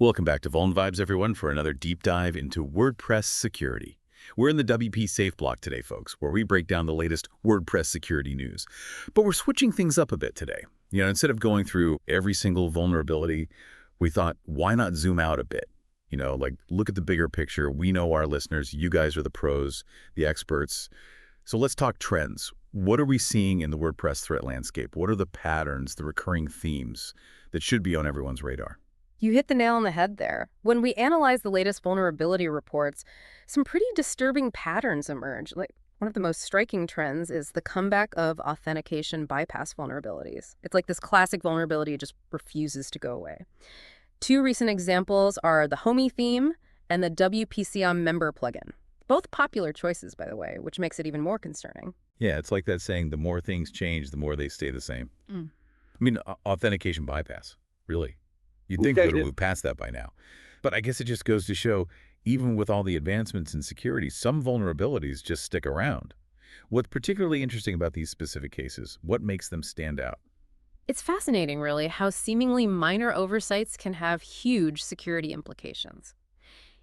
Welcome back to Vuln Vibes, everyone, for another deep dive into WordPress security. We're in the WP Safe block today, folks, where we break down the latest WordPress security news. But we're switching things up a bit today. Instead of going through every single vulnerability, we thought, why not zoom out a bit? Look at the bigger picture. We know our listeners. You guys are the pros, the experts. So let's talk trends. What are we seeing in the WordPress threat landscape? What are the patterns, the recurring themes that should be on everyone's radar? You hit the nail on the head there. When we analyze the latest vulnerability reports, some pretty disturbing patterns emerge. One of the most striking trends is the comeback of authentication bypass vulnerabilities. It's like this classic vulnerability just refuses to go away. Two recent examples are the Homey theme and the WPCM member plugin. Both popular choices, by the way, which makes it even more concerning. Yeah, it's like that saying, the more things change, the more they stay the same. Authentication bypass, really. You'd think we would have moved past that by now. But I guess it just goes to show, even with all the advancements in security, some vulnerabilities just stick around. What's particularly interesting about these specific cases? What makes them stand out? It's fascinating, really, how seemingly minor oversights can have huge security implications.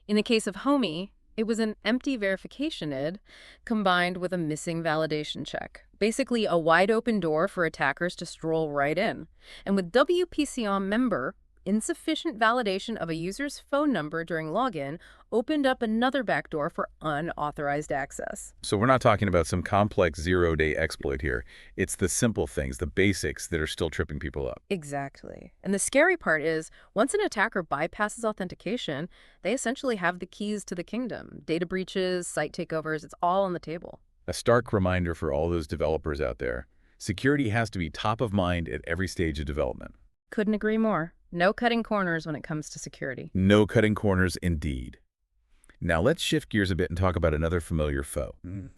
In the case of Homey, it was an empty verification ID combined with a missing validation check. Basically, a wide-open door for attackers to stroll right in. And with WPCM member, insufficient validation of a user's phone number during login opened up another backdoor for unauthorized access. So we're not talking about some complex zero-day exploit here. It's the simple things, the basics, that are still tripping people up. Exactly. And the scary part is, once an attacker bypasses authentication, they essentially have the keys to the kingdom. Data breaches, site takeovers, it's all on the table. A stark reminder for all those developers out there. Security has to be top of mind at every stage of development. Couldn't agree more. No cutting corners when it comes to security. No cutting corners indeed. Now let's shift gears a bit and talk about another familiar foe.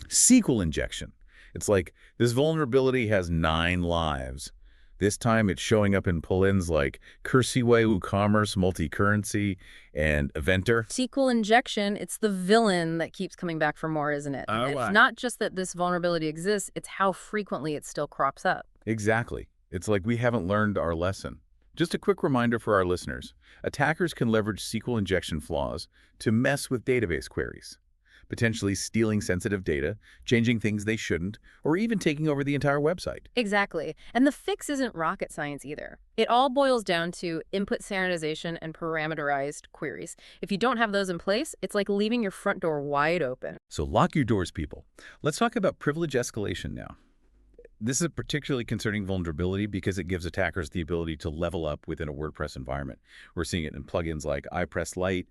SQL injection. It's like this vulnerability has 9 lives. This time it's showing up in plugins like Cursiway, WooCommerce, Multi-Currency, and Eventer. SQL injection, it's the villain that keeps coming back for more, isn't it? It's not just that this vulnerability exists, it's how frequently it still crops up. Exactly. It's like we haven't learned our lesson. Just a quick reminder for our listeners. Attackers can leverage SQL injection flaws to mess with database queries, potentially stealing sensitive data, changing things they shouldn't, or even taking over the entire website. Exactly. And the fix isn't rocket science either. It all boils down to input sanitization and parameterized queries. If you don't have those in place, it's like leaving your front door wide open. So lock your doors, people. Let's talk about privilege escalation now. This is a particularly concerning vulnerability because it gives attackers the ability to level up within a WordPress environment. We're seeing it in plugins like iPress Lite,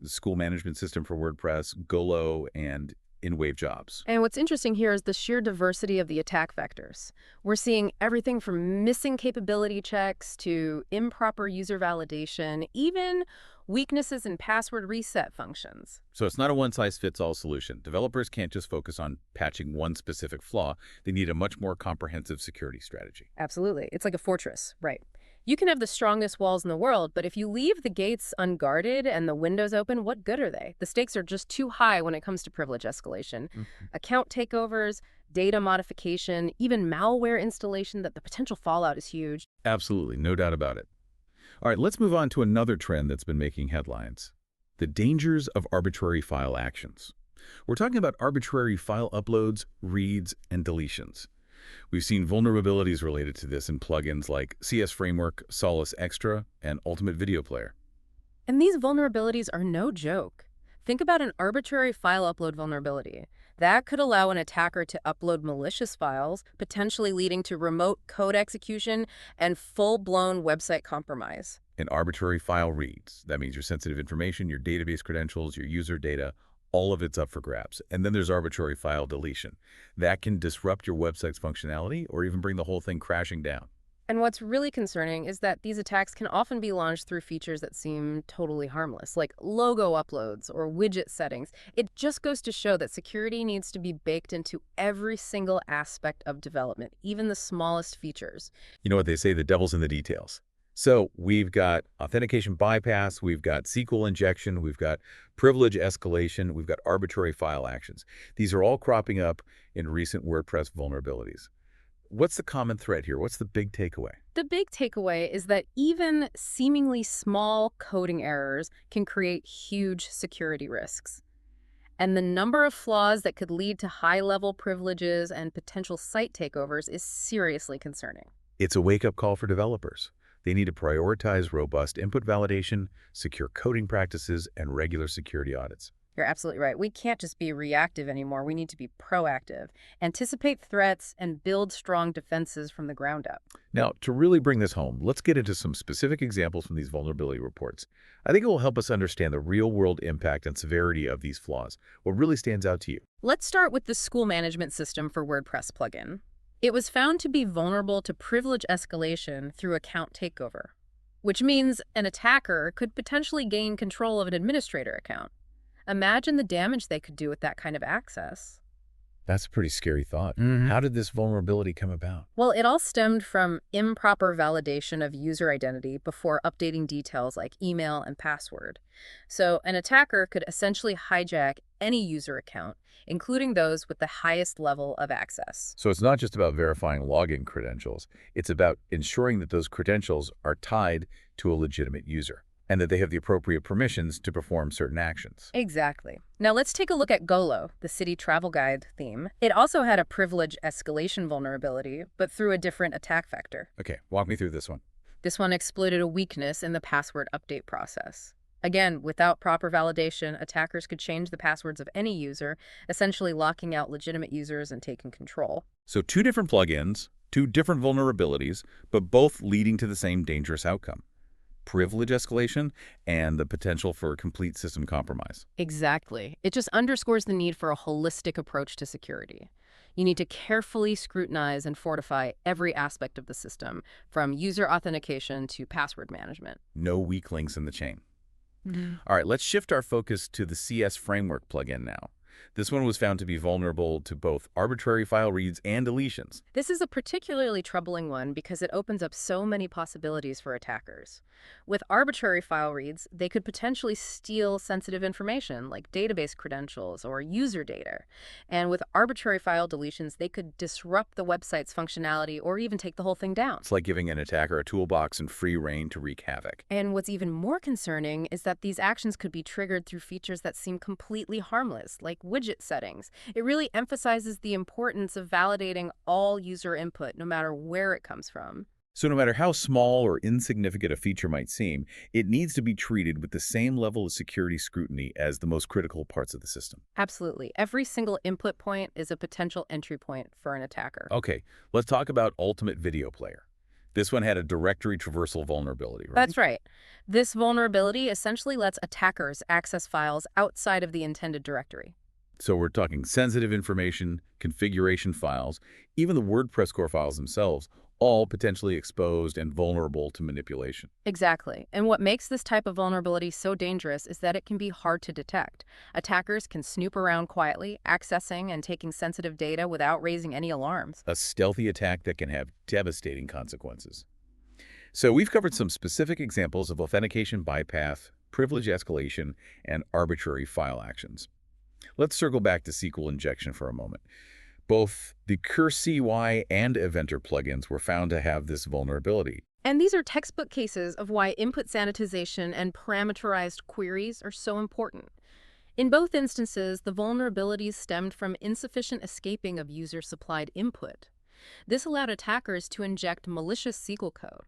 the school management system for WordPress, Golo, and in Wave Jobs. And what's interesting here is the sheer diversity of the attack vectors. We're seeing everything from missing capability checks to improper user validation, even weaknesses in password reset functions. So it's not a one-size-fits-all solution. Developers can't just focus on patching one specific flaw. They need a much more comprehensive security strategy. Absolutely. It's like a fortress, right? You can have the strongest walls in the world, but if you leave the gates unguarded and the windows open, what good are they? The stakes are just too high when it comes to privilege escalation. Account takeovers, data modification, even malware installation, that the potential fallout is huge. Absolutely, no doubt about it. All right, let's move on to another trend that's been making headlines. The dangers of arbitrary file actions. We're talking about arbitrary file uploads, reads, and deletions. We've seen vulnerabilities related to this in plugins like CS Framework, Solus Extra, and Ultimate Video Player. And these vulnerabilities are no joke. Think about an arbitrary file upload vulnerability. That could allow an attacker to upload malicious files, potentially leading to remote code execution and full-blown website compromise. An arbitrary file reads. That means your sensitive information, your database credentials, your user data, all of it's up for grabs. And then there's arbitrary file deletion. That can disrupt your website's functionality or even bring the whole thing crashing down. And what's really concerning is that these attacks can often be launched through features that seem totally harmless, like logo uploads or widget settings. It just goes to show that security needs to be baked into every single aspect of development, even the smallest features. You know what they say, the devil's in the details. So we've got authentication bypass, we've got SQL injection, we've got privilege escalation, we've got arbitrary file actions. These are all cropping up in recent WordPress vulnerabilities. What's the common thread here? What's the big takeaway? The big takeaway is that even seemingly small coding errors can create huge security risks. And the number of flaws that could lead to high-level privileges and potential site takeovers is seriously concerning. It's a wake-up call for developers. They need to prioritize robust input validation, secure coding practices, and regular security audits. You're absolutely right. We can't just be reactive anymore. We need to be proactive, anticipate threats, and build strong defenses from the ground up. Now, to really bring this home, let's get into some specific examples from these vulnerability reports. I think it will help us understand the real-world impact and severity of these flaws. What really stands out to you? Let's start with the school management system for WordPress plugin. It was found to be vulnerable to privilege escalation through account takeover, which means an attacker could potentially gain control of an administrator account. Imagine the damage they could do with that kind of access. That's a pretty scary thought. Mhm. How did this vulnerability come about? Well, it all stemmed from improper validation of user identity before updating details like email and password. So an attacker could essentially hijack any user account, including those with the highest level of access. So it's not just about verifying login credentials. It's about ensuring that those credentials are tied to a legitimate user and that they have the appropriate permissions to perform certain actions. Exactly. Now let's take a look at Golo, the city travel guide theme. It also had a privilege escalation vulnerability, but through a different attack vector. Okay, walk me through this one. This one exploited a weakness in the password update process. Again, without proper validation, attackers could change the passwords of any user, essentially locking out legitimate users and taking control. So two different plugins, two different vulnerabilities, but both leading to the same dangerous outcome: privilege escalation and the potential for complete system compromise. Exactly. It just underscores the need for a holistic approach to security. You need to carefully scrutinize and fortify every aspect of the system, from user authentication to password management. No weak links in the chain. All right, let's shift our focus to the CS Framework plugin now. This one was found to be vulnerable to both arbitrary file reads and deletions. This is a particularly troubling one because it opens up so many possibilities for attackers. With arbitrary file reads, they could potentially steal sensitive information like database credentials or user data. And with arbitrary file deletions, they could disrupt the website's functionality or even take the whole thing down. It's like giving an attacker a toolbox and free rein to wreak havoc. And what's even more concerning is that these actions could be triggered through features that seem completely harmless, like widget settings. It really emphasizes the importance of validating all user input, no matter where it comes from. So no matter how small or insignificant a feature might seem, it needs to be treated with the same level of security scrutiny as the most critical parts of the system. Absolutely. Every single input point is a potential entry point for an attacker. Okay, let's talk about Ultimate Video Player. This one had a directory traversal vulnerability, right? That's right. This vulnerability essentially lets attackers access files outside of the intended directory. So we're talking sensitive information, configuration files, even the WordPress core files themselves, all potentially exposed and vulnerable to manipulation. Exactly. And what makes this type of vulnerability so dangerous is that it can be hard to detect. Attackers can snoop around quietly, accessing and taking sensitive data without raising any alarms. A stealthy attack that can have devastating consequences. So we've covered some specific examples of authentication bypass, privilege escalation, and arbitrary file actions. Let's circle back to SQL injection for a moment. Both the CurCY and Eventer plugins were found to have this vulnerability. And these are textbook cases of why input sanitization and parameterized queries are so important. In both instances, the vulnerabilities stemmed from insufficient escaping of user-supplied input. This allowed attackers to inject malicious SQL code.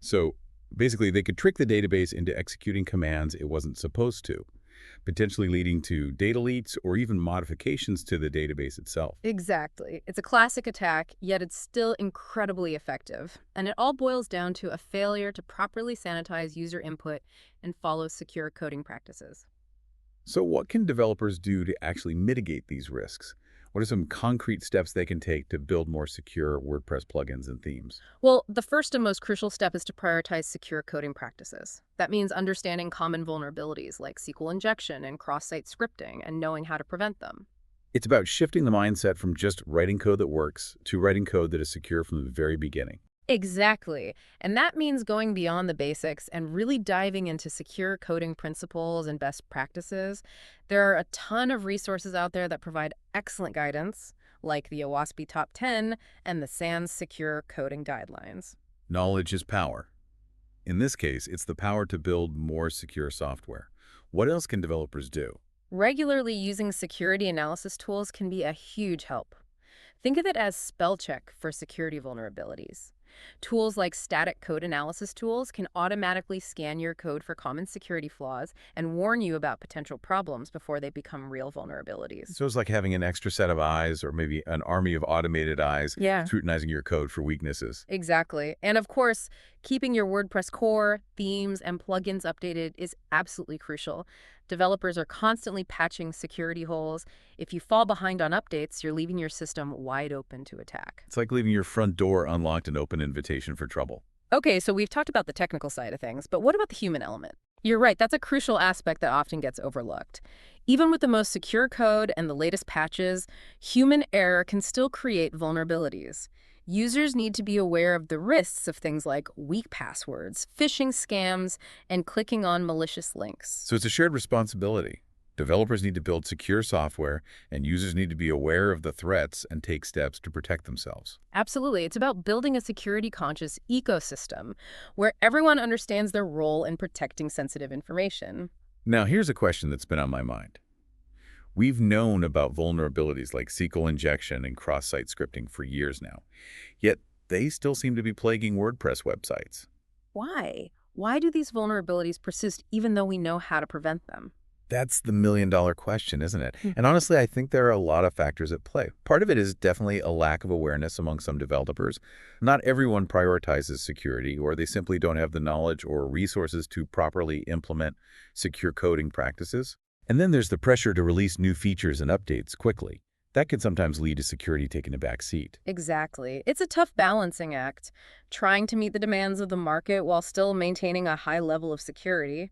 So basically, they could trick the database into executing commands it wasn't supposed to, potentially leading to data leaks or even modifications to the database itself. Exactly. It's a classic attack, yet it's still incredibly effective. And it all boils down to a failure to properly sanitize user input and follow secure coding practices. So what can developers do to actually mitigate these risks? What are some concrete steps they can take to build more secure WordPress plugins and themes? Well, the first and most crucial step is to prioritize secure coding practices. That means understanding common vulnerabilities like SQL injection and cross-site scripting and knowing how to prevent them. It's about shifting the mindset from just writing code that works to writing code that is secure from the very beginning. Exactly. And that means going beyond the basics and really diving into secure coding principles and best practices. There are a ton of resources out there that provide excellent guidance. like the OWASP Top 10 and the SANS Secure Coding Guidelines. Knowledge is power. In this case, it's the power to build more secure software. What else can developers do? Regularly using security analysis tools can be a huge help. Think of it as spell check for security vulnerabilities. Tools like static code analysis tools can automatically scan your code for common security flaws and warn you about potential problems before they become real vulnerabilities. So it's like having an extra set of eyes or maybe an army of automated eyes Yeah. scrutinizing your code for weaknesses. Exactly. And of course, keeping your WordPress core, themes, and plugins updated is absolutely crucial. Developers are constantly patching security holes. If you fall behind on updates, you're leaving your system wide open to attack. It's like leaving your front door unlocked and open invitation for trouble. Okay, so we've talked about the technical side of things, but what about the human element? You're right, that's a crucial aspect that often gets overlooked. Even with the most secure code and the latest patches, human error can still create vulnerabilities. Users need to be aware of the risks of things like weak passwords, phishing scams, and clicking on malicious links. So it's a shared responsibility. Developers need to build secure software, and users need to be aware of the threats and take steps to protect themselves. Absolutely. It's about building a security-conscious ecosystem where everyone understands their role in protecting sensitive information. Now, here's a question that's been on my mind. We've known about vulnerabilities like SQL injection and cross-site scripting for years now, yet they still seem to be plaguing WordPress websites. Why? Why do these vulnerabilities persist even though we know how to prevent them? That's the million-dollar question, isn't it? And honestly, I think there are a lot of factors at play. Part of it is definitely a lack of awareness among some developers. Not everyone prioritizes security, or they simply don't have the knowledge or resources to properly implement secure coding practices. And then there's the pressure to release new features and updates quickly. That can sometimes lead to security taking a back seat. Exactly. It's a tough balancing act, trying to meet the demands of the market while still maintaining a high level of security.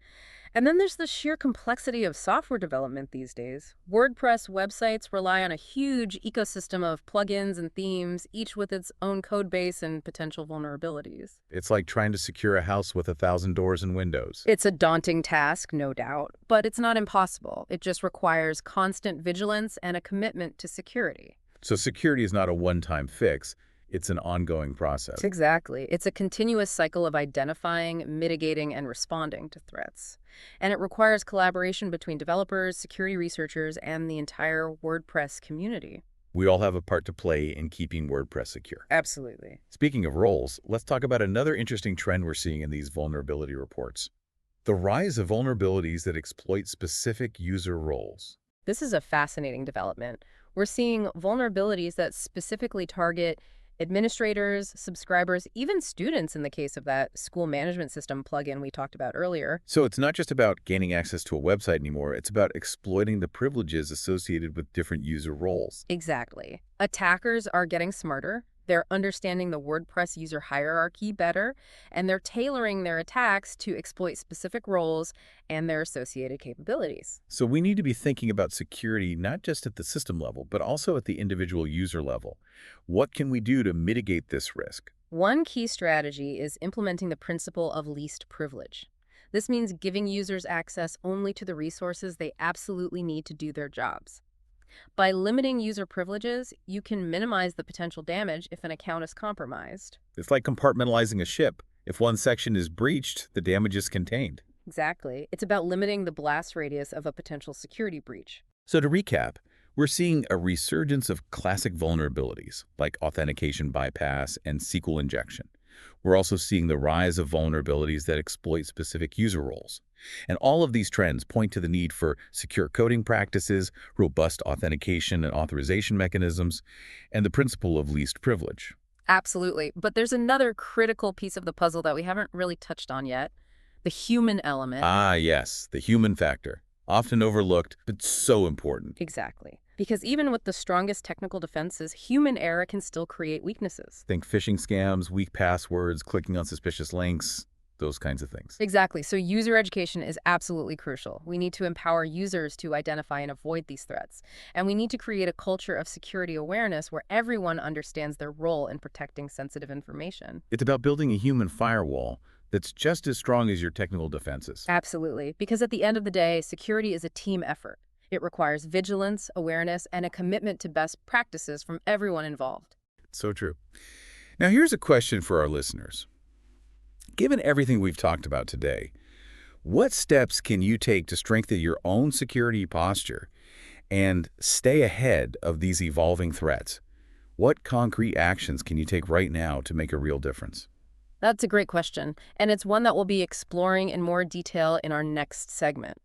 And then there's the sheer complexity of software development these days. WordPress websites rely on a huge ecosystem of plugins and themes, each with its own code base and potential vulnerabilities. It's like trying to secure a house with 1,000 doors and windows. It's a daunting task, no doubt, but it's not impossible. It just requires constant vigilance and a commitment to security. So security is not a one-time fix. It's an ongoing process. Exactly. It's a continuous cycle of identifying, mitigating, and responding to threats. And it requires collaboration between developers, security researchers, and the entire WordPress community. We all have a part to play in keeping WordPress secure. Absolutely. Speaking of roles, let's talk about another interesting trend we're seeing in these vulnerability reports. The rise of vulnerabilities that exploit specific user roles. This is a fascinating development. We're seeing vulnerabilities that specifically target administrators, subscribers, even students in the case of that school management system plugin we talked about earlier. So it's not just about gaining access to a website anymore, it's about exploiting the privileges associated with different user roles. Exactly. Attackers are getting smarter. They're understanding the WordPress user hierarchy better, and they're tailoring their attacks to exploit specific roles and their associated capabilities. So we need to be thinking about security not just at the system level, but also at the individual user level. What can we do to mitigate this risk? One key strategy is implementing the principle of least privilege. This means giving users access only to the resources they absolutely need to do their jobs. By limiting user privileges, you can minimize the potential damage if an account is compromised. It's like compartmentalizing a ship. If one section is breached, the damage is contained. Exactly. It's about limiting the blast radius of a potential security breach. So to recap, we're seeing a resurgence of classic vulnerabilities like authentication bypass and SQL injection. We're also seeing the rise of vulnerabilities that exploit specific user roles. And all of these trends point to the need for secure coding practices, robust authentication and authorization mechanisms, and the principle of least privilege. Absolutely. But there's another critical piece of the puzzle that we haven't really touched on yet, the human element. Ah, yes, the human factor. Often overlooked, but so important. Exactly. Because even with the strongest technical defenses, human error can still create weaknesses. Think phishing scams, weak passwords, clicking on suspicious links, those kinds of things. Exactly. So user education is absolutely crucial. We need to empower users to identify and avoid these threats. And we need to create a culture of security awareness where everyone understands their role in protecting sensitive information. It's about building a human firewall that's just as strong as your technical defenses. Absolutely. Because at the end of the day, security is a team effort. It requires vigilance, awareness, and a commitment to best practices from everyone involved. So true. Now, here's a question for our listeners. Given everything we've talked about today, what steps can you take to strengthen your own security posture and stay ahead of these evolving threats? What concrete actions can you take right now to make a real difference? That's a great question, and it's one that we'll be exploring in more detail in our next segment.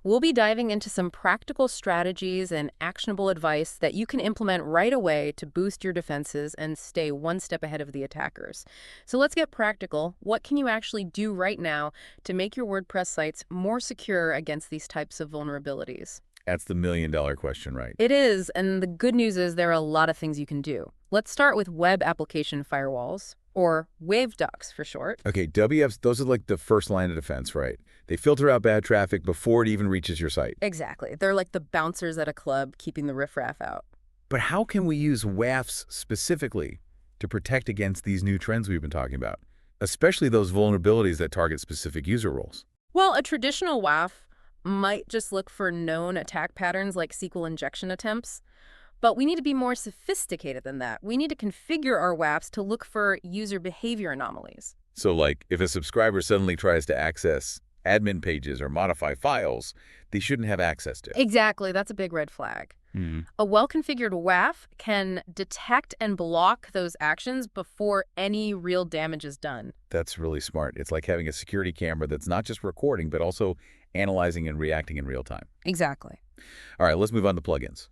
We'll be diving into some practical strategies and actionable advice that you can implement right away to boost your defenses and stay one step ahead of the attackers. So let's get practical. What can you actually do right now to make your WordPress sites more secure against these types of vulnerabilities? That's the million-dollar question, right? It is, and the good news is there are a lot of things you can do. Let's start with web application firewalls, or wave ducks for short. Okay, WFs, those are like the first line of defense, right? They filter out bad traffic before it even reaches your site. Exactly. They're like the bouncers at a club keeping the riffraff out. But how can we use WAFs specifically to protect against these new trends we've been talking about, especially those vulnerabilities that target specific user roles? Well, a traditional WAF might just look for known attack patterns like SQL injection attempts, but we need to be more sophisticated than that. We need to configure our WAFs to look for user behavior anomalies. So like if a subscriber suddenly tries to access admin pages or modify files they shouldn't have access to. Exactly. That's a big red flag. Mhm. A well-configured WAF can detect and block those actions before any real damage is done. That's really smart. It's like having a security camera that's not just recording, but also analyzing and reacting in real time. Exactly. All right, let's move on to plugins.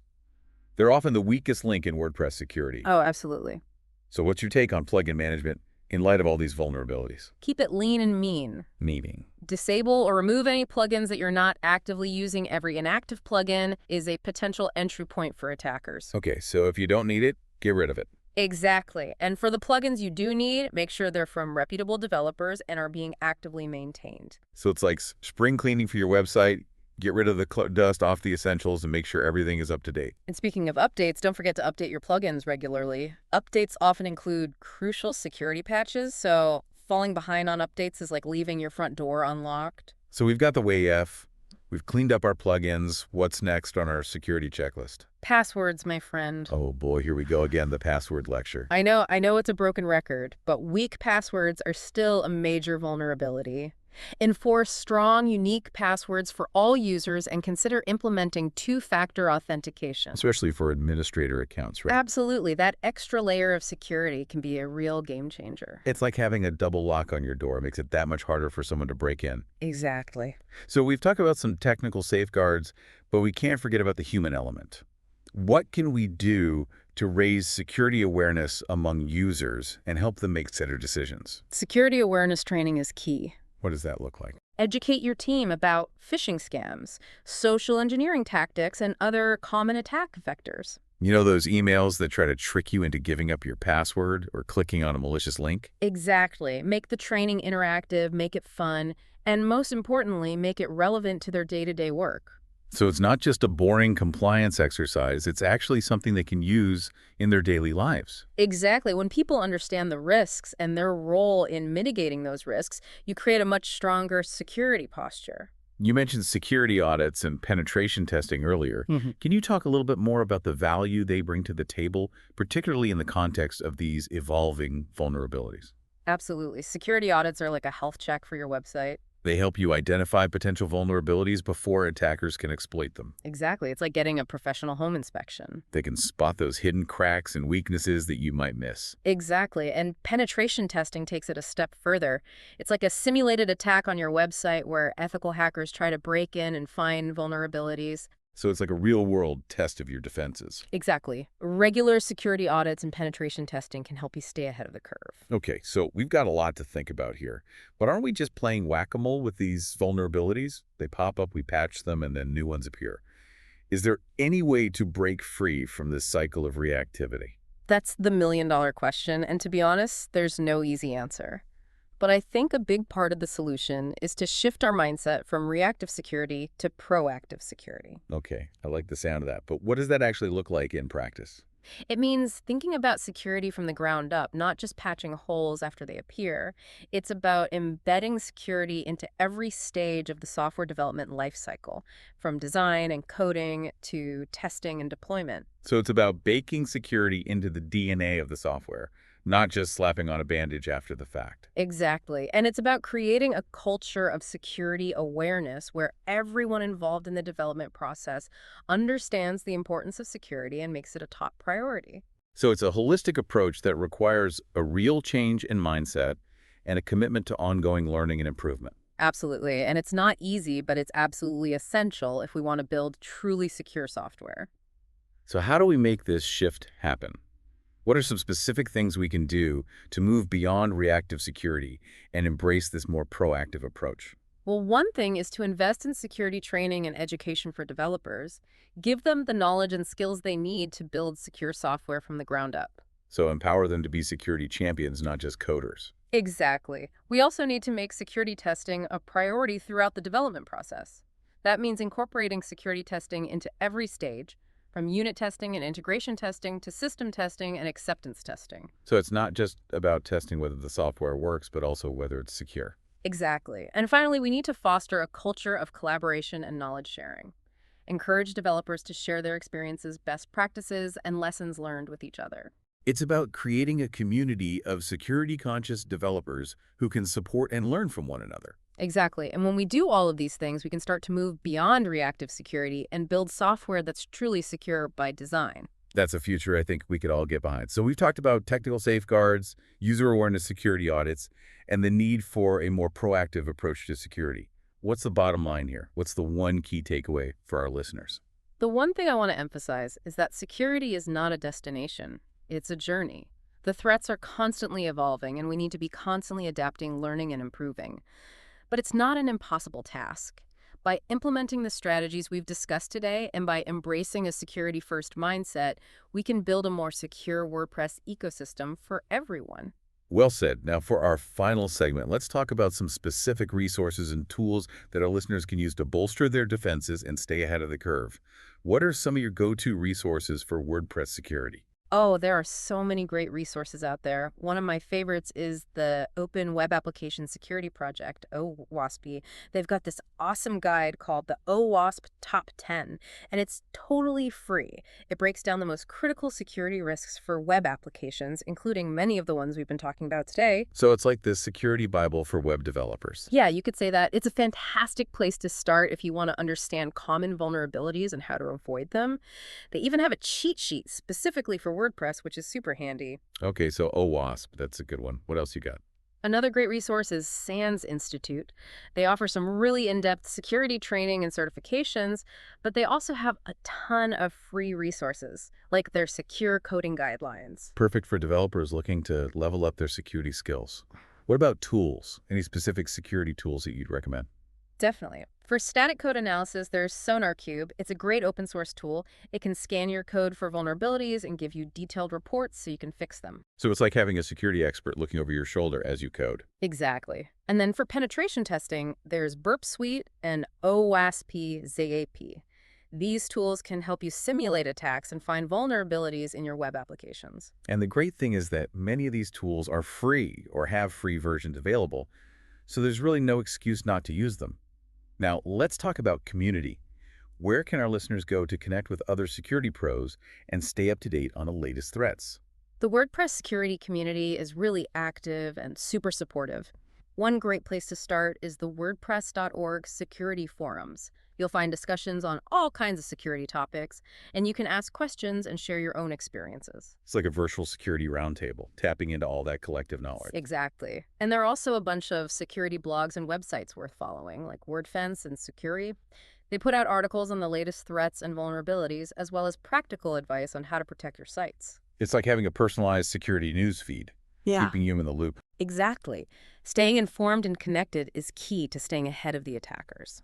They're often the weakest link in WordPress security. Oh, absolutely. So what's your take on plugin management in light of all these vulnerabilities? Keep it lean and mean. Meaning? Disable or remove any plugins that you're not actively using. Every inactive plugin is a potential entry point for attackers. Okay, so if you don't need it, get rid of it. Exactly. And for the plugins you do need, make sure they're from reputable developers and are being actively maintained. So it's like spring cleaning for your website. Get rid of the dust off the essentials and make sure everything is up to date. And speaking of updates, don't forget to update your plugins regularly. Updates often include crucial security patches, so falling behind on updates is like leaving your front door unlocked. So we've got the WAF. We've cleaned up our plugins. What's next on our security checklist? Passwords, my friend. Oh boy, here we go again, the password lecture. I know it's a broken record, but weak passwords are still a major vulnerability. Enforce strong, unique passwords for all users and consider implementing two-factor authentication. Especially for administrator accounts, right? Absolutely. That extra layer of security can be a real game changer. It's like having a double lock on your door. It makes it that much harder for someone to break in. Exactly. So we've talked about some technical safeguards, but we can't forget about the human element. What can we do to raise security awareness among users and help them make better decisions? Security awareness training is key. What does that look like? Educate your team about phishing scams, social engineering tactics, and other common attack vectors. You know those emails that try to trick you into giving up your password or clicking on a malicious link? Exactly. Make the training interactive, make it fun, and most importantly, make it relevant to their day-to-day work. So it's not just a boring compliance exercise, it's actually something they can use in their daily lives. Exactly. When people understand the risks and their role in mitigating those risks, you create a much stronger security posture. You mentioned security audits and penetration testing earlier. Can you talk a little bit more about the value they bring to the table, particularly in the context of these evolving vulnerabilities? Absolutely. Security audits are like a health check for your website. They help you identify potential vulnerabilities before attackers can exploit them. Exactly. It's like getting a professional home inspection. They can spot those hidden cracks and weaknesses that you might miss. Exactly. And penetration testing takes it a step further. It's like a simulated attack on your website where ethical hackers try to break in and find vulnerabilities. So it's like a real-world test of your defenses. Exactly. Regular security audits and penetration testing can help you stay ahead of the curve. Okay, so we've got a lot to think about here. But aren't we just playing whack-a-mole with these vulnerabilities? They pop up, we patch them, and then new ones appear. Is there any way to break free from this cycle of reactivity? That's the million-dollar question, and to be honest, there's no easy answer. But I think a big part of the solution is to shift our mindset from reactive security to proactive security. Okay, I like the sound of that. But what does that actually look like in practice? It means thinking about security from the ground up, not just patching holes after they appear. It's about embedding security into every stage of the software development lifecycle, from design and coding to testing and deployment. So it's about baking security into the DNA of the software, not just slapping on a bandage after the fact. Exactly. And it's about creating a culture of security awareness where everyone involved in the development process understands the importance of security and makes it a top priority. So it's a holistic approach that requires a real change in mindset and a commitment to ongoing learning and improvement. Absolutely. And it's not easy, but it's absolutely essential if we want to build truly secure software. So how do we make this shift happen? What are some specific things we can do to move beyond reactive security and embrace this more proactive approach? Well, one thing is to invest in security training and education for developers. Give them the knowledge and skills they need to build secure software from the ground up. So empower them to be security champions, not just coders. Exactly. We also need to make security testing a priority throughout the development process. That means incorporating security testing into every stage, from unit testing and integration testing to system testing and acceptance testing. So it's not just about testing whether the software works, but also whether it's secure. Exactly. And finally, we need to foster a culture of collaboration and knowledge sharing. Encourage developers to share their experiences, best practices, and lessons learned with each other. It's about creating a community of security-conscious developers who can support and learn from one another. Exactly. And when we do all of these things, we can start to move beyond reactive security and build software that's truly secure by design. That's a future I think we could all get behind. So we've talked about technical safeguards, user awareness security audits, and the need for a more proactive approach to security. What's the bottom line here? What's the one key takeaway for our listeners? The one thing I want to emphasize is that security is not a destination. It's a journey. The threats are constantly evolving, and we need to be constantly adapting, learning, and improving. But it's not an impossible task. By implementing the strategies we've discussed today and by embracing a security-first mindset, we can build a more secure WordPress ecosystem for everyone. Well said. Now for our final segment, let's talk about some specific resources and tools that our listeners can use to bolster their defenses and stay ahead of the curve. What are some of your go-to resources for WordPress security? Oh, there are so many great resources out there. One of my favorites is the Open Web Application Security Project, OWASP. They've got this awesome guide called the OWASP Top 10, and it's totally free. It breaks down the most critical security risks for web applications, including many of the ones we've been talking about today. So it's like this security Bible for web developers. Yeah, you could say that. It's a fantastic place to start if you want to understand common vulnerabilities and how to avoid them. They even have a cheat sheet specifically for WordPress, which is super handy. Okay, so OWASP, that's a good one. What else you got? Another great resource is SANS Institute. They offer some really in-depth security training and certifications, but they also have a ton of free resources, like their secure coding guidelines. Perfect for developers looking to level up their security skills. What about tools? Any specific security tools that you'd recommend? Definitely. For static code analysis, there's SonarQube. It's a great open source tool. It can scan your code for vulnerabilities and give you detailed reports so you can fix them. So it's like having a security expert looking over your shoulder as you code. Exactly. And then for penetration testing, there's Burp Suite and OWASP ZAP. These tools can help you simulate attacks and find vulnerabilities in your web applications. And the great thing is that many of these tools are free or have free versions available, so there's really no excuse not to use them. Now, let's talk about community. Where can our listeners go to connect with other security pros and stay up to date on the latest threats? The WordPress security community is really active and super supportive. One great place to start is the WordPress.org security forums. You'll find discussions on all kinds of security topics, and you can ask questions and share your own experiences. It's like a virtual security roundtable, tapping into all that collective knowledge. Exactly. And there are also a bunch of security blogs and websites worth following, like WordFence and Securi. They put out articles on the latest threats and vulnerabilities, as well as practical advice on how to protect your sites. It's like having a personalized security news feed, keeping you in the loop. Exactly. Staying informed and connected is key to staying ahead of the attackers.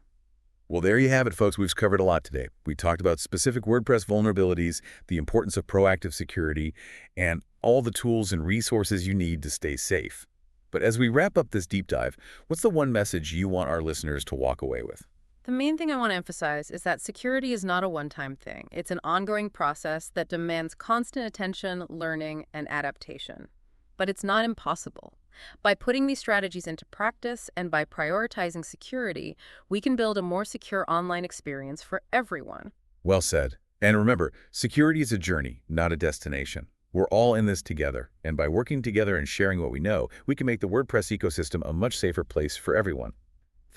Well, there you have it, folks. We've covered a lot today. We talked about specific WordPress vulnerabilities, the importance of proactive security, and all the tools and resources you need to stay safe. But as we wrap up this deep dive, what's the one message you want our listeners to walk away with? The main thing I want to emphasize is that security is not a one-time thing. It's an ongoing process that demands constant attention, learning, and adaptation. But it's not impossible. By putting these strategies into practice and by prioritizing security, we can build a more secure online experience for everyone. Well said. And remember, security is a journey, not a destination. We're all in this together, and by working together and sharing what we know, we can make the WordPress ecosystem a much safer place for everyone.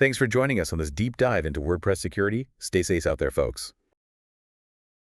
Thanks for joining us on this deep dive into WordPress security. Stay safe out there, folks.